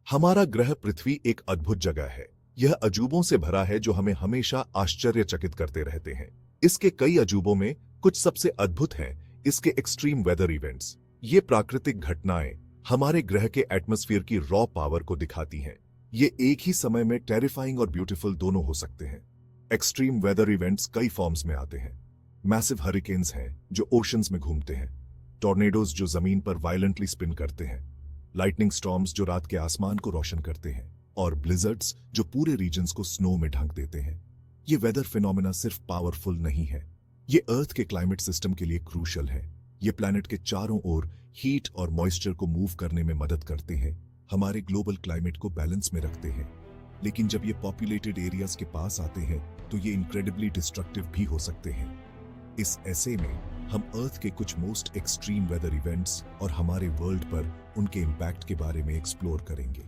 हमारा ग्रह पृथ्वी एक अद्भुत जगह है। यह अजूबों से भरा है जो हमें हमेशा आश्चर्यचकित करते रहते हैं। इसके कई अजूबों में कुछ सबसे अद्भुत हैं इसके एक्सट्रीम वेदर इवेंट्स। ये प्राकृतिक घटनाएं हमारे ग्रह के एटमॉस्फेयर की रॉ पावर को दिखाती हैं। ये एक ही समय में टेरिफाइंग और ब्यूटीफुल दोनों हो सकते हैं। एक्सट्रीम वेदर इवेंट्स कई फॉर्म्स में आते हैं। मैसिव हरिकेन्स हैं जो ओशंस में घूमते हैं, टॉर्नेडोज जो जमीन पर वायलेंटली स्पिन करते हैं, लाइटनिंग स्टॉर्म्स जो रात के आसमान को रोशन करते हैं, और ब्लिजर्ड्स जो पूरे रीजन्स को स्नो में ढक देते हैं। ये वेदर फिनोमेना सिर्फ पावरफुल नहीं है, ये अर्थ के क्लाइमेट सिस्टम के लिए क्रूशल है। ये प्लैनेट के चारों ओर हीट और मॉइस्चर को मूव करने में मदद करते हैं, हमारे ग्लोबल क्लाइमेट को बैलेंस में रखते हैं। लेकिन जब ये पॉपुलेटेड एरियाज के पास आते हैं तो ये इनक्रेडिबली डिस्ट्रक्टिव भी हो सकते हैं। इस ऐसे में हम अर्थ के कुछ मोस्ट एक्सट्रीम वेदर इवेंट्स और हमारे वर्ल्ड पर उनके इंपैक्ट के बारे में एक्सप्लोर करेंगे।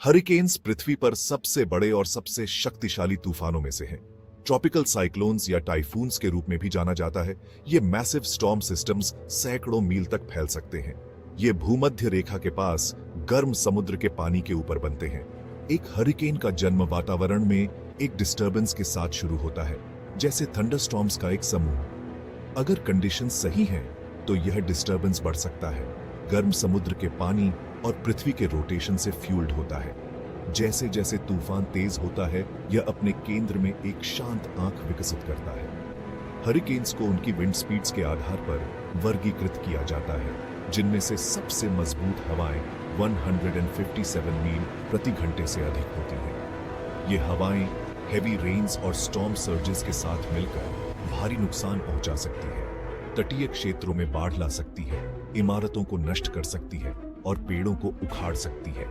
हरिकेन्स पृथ्वी पर सबसे बड़े और सबसे शक्तिशाली तूफानों में से हैं। ट्रॉपिकल साइक्लोन्स या टाइफून्स के रूप में भी जाना जाता है। ये मैसिव स्टॉर्म सिस्टम्स सैकड़ों मील तक फैल सकते हैं। ये भूमध्य रेखा के पास गर्म समुद्र के पानी के ऊपर बनते हैं। एक हरिकेन का जन्म वातावरण में एक डिस्टर्बेंस के साथ शुरू होता है, जैसे थंडरस्टॉर्म्स का एक समूह। अगर कंडीशंस सही हैं, तो यह डिस्टर्बेंस बढ़ सकता है। गर्म समुद्र के पानी और पृथ्वी के रोटेशन से फ्यूल्ड होता है। जैसे जैसे तूफान तेज होता है, यह अपने केंद्र में एक शांत आंख विकसित करता है। हरिकेन्स को उनकी विंड स्पीड्स के आधार पर वर्गीकृत किया जाता है, जिनमें से सबसे मजबूत हवाएं 157 मील प्रति घंटे से अधिक होती हैं। ये हवाएं हेवी रेन्स और स्टॉर्म सर्जेस के साथ मिलकर भारी नुकसान पहुंचा सकती है। तटीय क्षेत्रों में बाढ़ ला सकती है, इमारतों को नष्ट कर सकती है और पेड़ों को उखाड़ सकती है।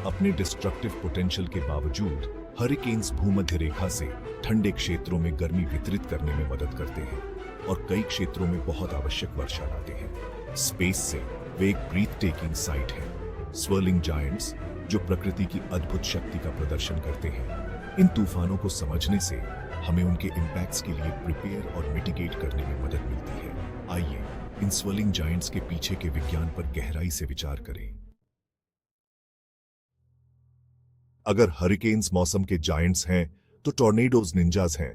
अपने डिस्ट्रक्टिव पोटेंशियल के बावजूद हरिकेन्स भूमध्य रेखा से ठंडे क्षेत्रों में गर्मी वितरित करने में मदद करते हैं और कई क्षेत्रों में बहुत आवश्यक वर्षा लाते हैं। स्पेस से वे एक ब्रीथ टेकिंग साइट है। स्वर्लिंग जायंट्स जो प्रकृति की अद्भुत शक्ति का प्रदर्शन करते हैं। इन तूफानों को समझने से हमें उनके इंपैक्ट्स के लिए प्रिपेयर और मिटिगेट करने में मदद मिलती है। आइए इन स्वर्लिंग जायंट्स के पीछे के विज्ञान पर गहराई से विचार करें। अगर हरिकेन्स मौसम के जायंट्स हैं, तो टॉर्नेडोज निंजाज हैं।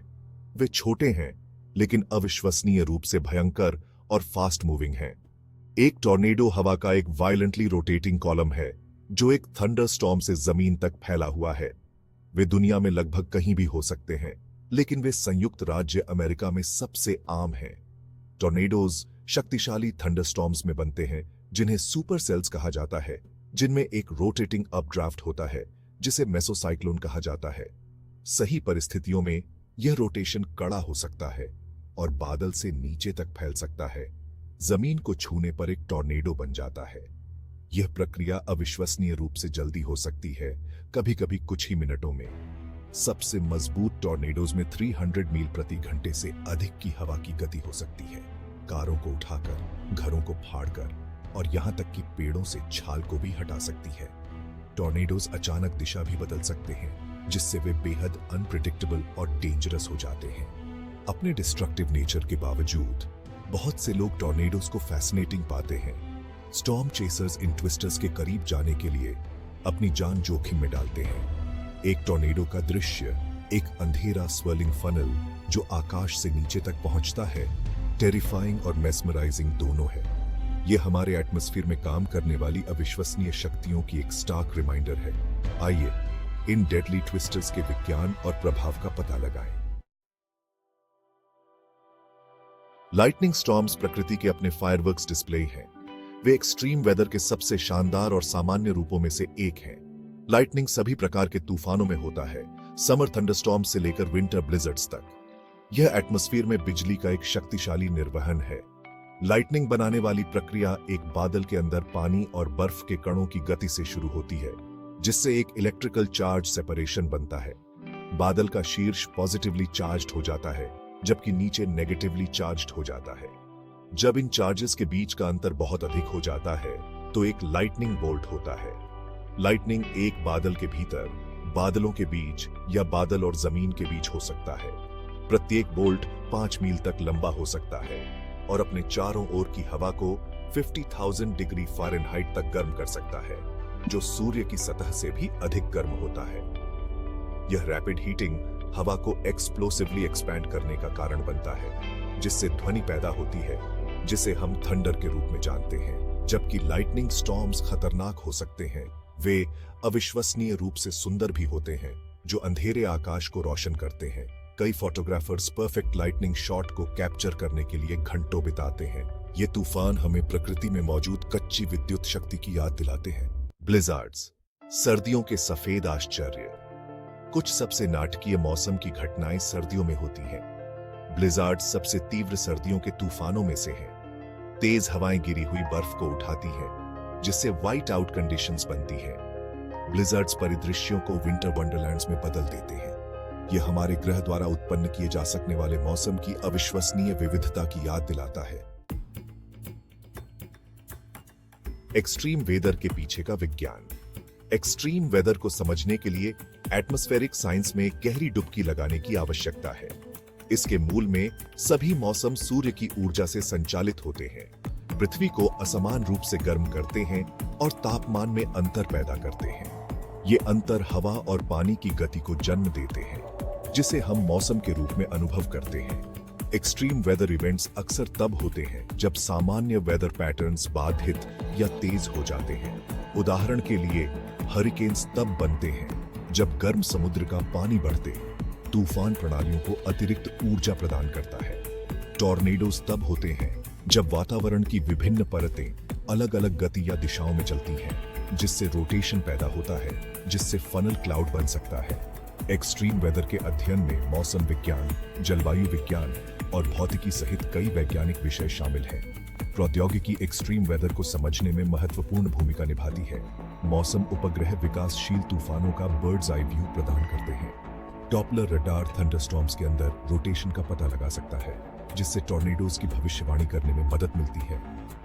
वे छोटे हैं, लेकिन अविश्वसनीय रूप से भयंकर और फास्ट मूविंग हैं। एक टॉर्नेडो हवा का एक वायलेंटली रोटेटिंग कॉलम है, जो एक थंडरस्टॉर्म से जमीन तक फैला हुआ है। वे दुनिया में लगभग कहीं भी हो सकते हैं, लेकिन वे संयुक्त राज्य अमेरिका में सबसे आम हैं। टॉर्नेडोज शक्तिशाली थंडरस्टॉर्म्स में बनते हैं, जिन्हें सुपर सेल्स कहा जाता है, जिनमें एक रोटेटिंग अपड्राफ्ट होता है, जिसे मेसोसाइक्लोन कहा जाता है। सही परिस्थितियों में यह रोटेशन कड़ा हो सकता है और बादल से नीचे तक फैल सकता है। जमीन को छूने पर एक टॉर्नेडो बन जाता है। यह प्रक्रिया अविश्वसनीय रूप से जल्दी हो सकती है, कभी कभी कुछ ही मिनटों में। सबसे मजबूत टॉर्नेडोज में 300 मील प्रति घंटे से अधिक की हवा की गति हो सकती है। कारों को उठाकर, घरों को फाड़कर और यहां तक कि पेड़ों से छाल को भी हटा सकती है। टॉर्नेडोज अचानक दिशा भी बदल सकते हैं, जिससे वे बेहद अनप्रिडिक्टेबल और डेंजरस हो जाते हैं। अपने डिस्ट्रक्टिव नेचर के बावजूद बहुत से लोग टॉर्नेडोज को फैसिनेटिंग पाते हैं। स्टॉर्म चेसर्स इन ट्विस्टर्स के करीब जाने के लिए अपनी जान जोखिम में डालते हैं। एक टॉर्नेडो का दृश्य एक अंधेरा स्वर्लिंग फनल जो आकाश से नीचे तक पहुंचता है, टेरिफाइंग और मेस्मराइजिंग दोनों है। यह हमारे एटमॉस्फेयर में काम करने वाली अविश्वसनीय शक्तियों की एक स्टार्क रिमाइंडर है। आइए इन डेडली ट्विस्टर्स के विज्ञान और प्रभाव का पता लगाएं। लाइटनिंग स्टॉर्म्स प्रकृति के अपने फायरवर्क्स डिस्प्ले हैं। वे एक्सट्रीम वेदर के सबसे शानदार और सामान्य रूपों में से एक हैं। लाइटनिंग सभी प्रकार के तूफानों में होता है, समर थंडरस्टॉर्म से लेकर विंटर ब्लिजर्ड्स तक। यह एटमॉस्फेयर में बिजली का एक शक्तिशाली निर्वहन है। लाइटनिंग बनाने वाली प्रक्रिया एक बादल के अंदर पानी और बर्फ के कणों की गति से शुरू होती है, जिससे एक इलेक्ट्रिकल चार्ज सेपरेशन बनता है। बादल का शीर्ष पॉजिटिवली चार्ज्ड हो जाता है, जबकि नीचे नेगेटिवली चार्ज्ड हो जाता है। जब इन चार्जेस के बीच का अंतर बहुत अधिक हो जाता है, तो एक लाइटनिंग बोल्ट होता है। लाइटनिंग एक बादल के भीतर, बादलों के बीच या बादल और जमीन के बीच हो सकता है। प्रत्येक बोल्ट 5 मील तक लंबा हो सकता है और अपने चारों ओर की हवा को 50,000 डिग्री फ़ारेनहाइट तक गर्म कर सकता है, जो सूर्य की सतह से भी अधिक गर्म होता है। यह रैपिड हीटिंग हवा को एक्सप्लोसिवली एक्सपैंड करने का कारण बनता है, जिससे ध्वनि पैदा होती है, जिसे हम थंडर के रूप में जानते हैं। जबकि लाइटनिंग स्टॉर्म्स खतरनाक हो सकते हैं, वे अविश्वसनीय रूप से सुंदर भी होते हैं, जो अंधेरे आकाश को रोशन करते हैं। कई फोटोग्राफर्स परफेक्ट लाइटनिंग शॉट को कैप्चर करने के लिए घंटों बिताते हैं। ये तूफान हमें प्रकृति में मौजूद कच्ची विद्युत शक्ति की याद दिलाते हैं। ब्लिज़ार्ड्स, सर्दियों के सफेद आश्चर्य। कुछ सबसे नाटकीय मौसम की घटनाएं सर्दियों में होती हैं। ब्लिज़ार्ड्स सबसे तीव्र सर्दियों के तूफानों में से हैं। तेज हवाएं गिरी हुई बर्फ को उठाती हैं, जिससे व्हाइट आउट कंडीशंस बनती हैं। ब्लिज़ार्ड्स परिदृश्यों को विंटर वंडरलैंड्स में बदल देते हैं। यह हमारे ग्रह द्वारा उत्पन्न किए जा सकने वाले मौसम की अविश्वसनीय विविधता की याद दिलाता है। एक्सट्रीम वेदर के पीछे का विज्ञान। एक्सट्रीम वेदर को समझने के लिए एटमॉस्फेरिक साइंस में गहरी डुबकी लगाने की आवश्यकता है। इसके मूल में सभी मौसम सूर्य की ऊर्जा से संचालित होते हैं, पृथ्वी को असमान रूप से गर्म करते हैं और तापमान में अंतर पैदा करते हैं। ये अंतर हवा और पानी की गति को जन्म देते हैं, जिसे हम मौसम के रूप में अनुभव करते हैं। एक्सट्रीम वेदर इवेंट्स अक्सर तब होते हैं जब सामान्य वेदर पैटर्न्स बाधित या तेज हो जाते हैं। उदाहरण के लिए, हरिकेन्स तब बनते हैं जब गर्म समुद्र का पानी बढ़ते तूफान प्रणालियों को अतिरिक्त ऊर्जा प्रदान करता है। टॉर्नेडोज तब होते हैं जब वातावरण की विभिन्न परतें अलग-अलग गति या दिशाओं में चलती हैं, जिससे रोटेशन पैदा होता है, जिससे फनल क्लाउड बन सकता है। एक्सट्रीम वेदर के अध्ययन में मौसम विज्ञान, जलवायु विज्ञान और भौतिकी सहित कई वैज्ञानिक विषय शामिल हैं। प्रौद्योगिकी एक्सट्रीम वेदर को समझने में महत्वपूर्ण भूमिका निभाती है। मौसम उपग्रह विकासशील तूफानों का बर्ड्स आई व्यू प्रदान करते हैं। डॉपलर रडार थंडरस्टॉर्म्स के अंदर रोटेशन का पता लगा सकता है, जिससे टॉर्नेडोज की भविष्यवाणी करने में मदद मिलती है।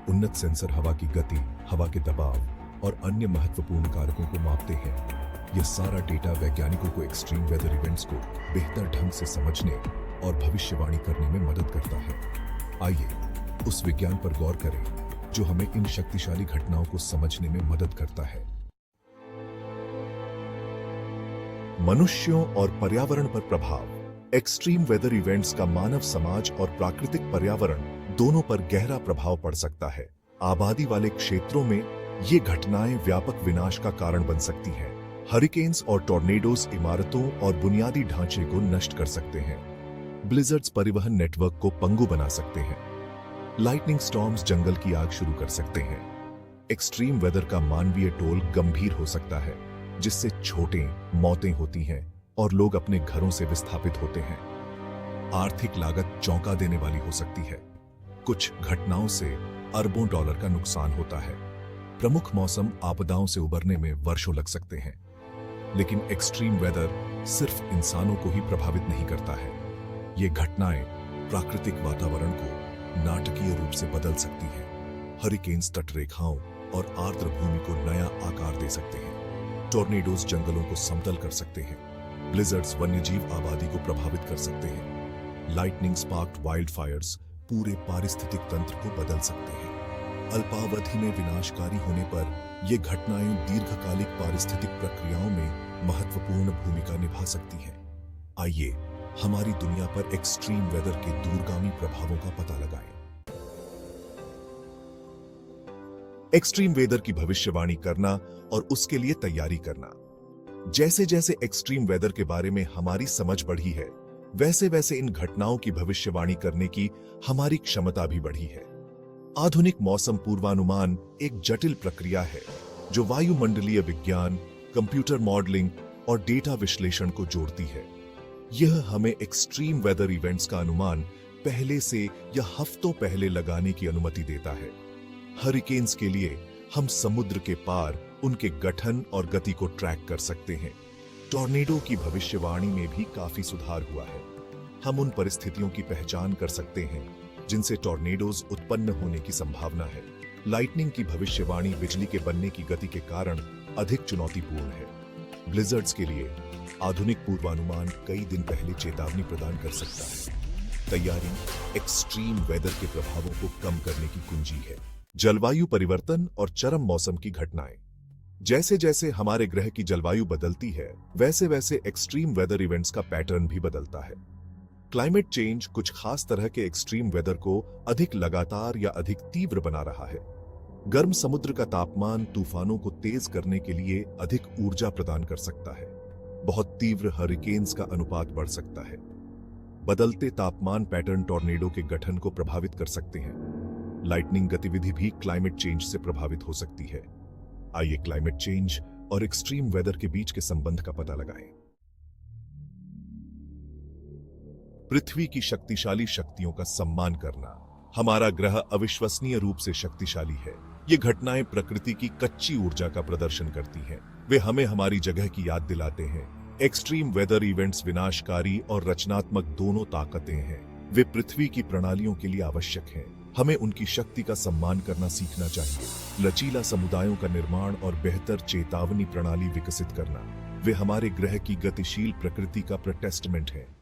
उन्नत सेंसर हवा की गति, हवा के दबाव और अन्य महत्वपूर्ण कारकों को मापते हैं। यह सारा डेटा वैज्ञानिकों को एक्सट्रीम वेदर इवेंट्स को बेहतर ढंग से समझने और भविष्यवाणी करने में मदद करता है। आइए उस विज्ञान पर गौर करें जो हमें इन शक्तिशाली घटनाओं को समझने में मदद करता है। मनुष्यों और पर्यावरण पर प्रभाव। एक्सट्रीम वेदर इवेंट्स का मानव समाज और प्राकृतिक पर्यावरण दोनों पर गहरा प्रभाव पड़ सकता है। आबादी वाले क्षेत्रों में ये घटनाएं व्यापक विनाश का कारण बन सकती हैं। हरिकेन्स और टॉर्नेडोज इमारतों और बुनियादी ढांचे को नष्ट कर सकते हैं। ब्लिज़र्ड्स परिवहन नेटवर्क को पंगु बना सकते हैं। लाइटनिंग स्टॉर्म्स जंगल की आग शुरू कर सकते हैं। एक्सट्रीम वेदर का मानवीय टोल गंभीर हो सकता है, जिससे छोटे मौतें होती हैं और लोग अपने घरों से विस्थापित होते हैं। आर्थिक लागत चौंका देने वाली हो सकती है। कुछ घटनाओं से अरबों डॉलर का नुकसान होता है। प्रमुख मौसम आपदाओं से उबरने में वर्षों लग सकते हैं। लेकिन एक्सट्रीम वेदर सिर्फ इंसानों को ही प्रभावित नहीं करता है। ये घटनाएं प्राकृतिक वातावरण को नाटकीय रूप से बदल सकती हैं। हरिकेन्स तटरेखाओं और आर्द्र भूमि को नया आकार दे सकते हैं। टॉर्नेडोज जंगलों को समतल कर सकते हैं। ब्लिज़र्ड्स वन्यजीव आबादी को प्रभावित कर सकते हैं। लाइटनिंग स्पार्क्ड वाइल्ड फायर्स पूरे पारिस्थितिक तंत्र को बदल सकते हैं। अल्पावधि में विनाशकारी होने पर ये घटनाएं दीर्घकालिक पारिस्थितिक प्रक्रियाओं में महत्वपूर्ण भूमिका निभा सकती हैं। आइए हमारी दुनिया पर एक्सट्रीम वेदर के दूरगामी प्रभावों का पता लगाएं। एक्सट्रीम वेदर की भविष्यवाणी करना और उसके लिए तैयारी करना। जैसे जैसे एक्सट्रीम वेदर के बारे में हमारी समझ बढ़ी है, वैसे वैसे इन घटनाओं की भविष्यवाणी करने की हमारी क्षमता भी बढ़ी है। आधुनिक मौसम पूर्वानुमान एक जटिल प्रक्रिया है जो वायुमंडलीय विज्ञान, कंप्यूटर मॉडलिंग और डेटा विश्लेषण को जोड़ती है। यह हमें एक्सट्रीम वेदर इवेंट्स का अनुमान पहले से या हफ्तों पहले लगाने की अनुमति देता है। हरिकेन्स के लिए हम समुद्र के पार उनके गठन और गति को ट्रैक कर सकते हैं। टॉर्नेडो की भविष्यवाणी में भी काफी सुधार हुआ है। हम उन परिस्थितियों की पहचान कर सकते हैं जिनसे टॉर्नेडोज उत्पन्न होने की संभावना है। लाइटनिंग की भविष्यवाणी बिजली के बनने की गति के कारण अधिक चुनौतीपूर्ण है। ब्लिज़र्ड्स के लिए आधुनिक पूर्वानुमान कई दिन पहले चेतावनी प्रदान कर सकता है। तैयारी एक्सट्रीम वेदर के प्रभावों को कम करने की कुंजी है। जलवायु परिवर्तन और चरम मौसम की घटनाएं। जैसे जैसे हमारे ग्रह की जलवायु बदलती है, वैसे वैसे एक्सट्रीम वेदर इवेंट्स का पैटर्न भी बदलता है। क्लाइमेट चेंज कुछ खास तरह के एक्सट्रीम वेदर को अधिक लगातार या अधिक तीव्र बना रहा है। गर्म समुद्र का तापमान तूफानों को तेज करने के लिए अधिक ऊर्जा प्रदान कर सकता है। बहुत तीव्र हरिकेन्स का अनुपात बढ़ सकता है। बदलते तापमान पैटर्न टॉर्नेडो के गठन को प्रभावित कर सकते हैं। लाइटनिंग गतिविधि भी क्लाइमेट चेंज से प्रभावित हो सकती है। आइए क्लाइमेट चेंज और एक्सट्रीम वेदर के बीच के संबंध का पता लगाएं। पृथ्वी की शक्तिशाली शक्तियों का सम्मान करना। हमारा ग्रह अविश्वसनीय रूप से शक्तिशाली है। ये घटनाएं प्रकृति की कच्ची ऊर्जा का प्रदर्शन करती हैं। वे हमें हमारी जगह की याद दिलाते हैं। एक्सट्रीम वेदर इवेंट्स विनाशकारी और रचनात्मक दोनों ताकतें हैं। वे पृथ्वी की प्रणालियों के लिए आवश्यक हैं। हमें उनकी शक्ति का सम्मान करना सीखना चाहिए। लचीला समुदायों का निर्माण और बेहतर चेतावनी प्रणाली विकसित करना। वे हमारे ग्रह की गतिशील प्रकृति का प्रोटेस्टमेंट हैं।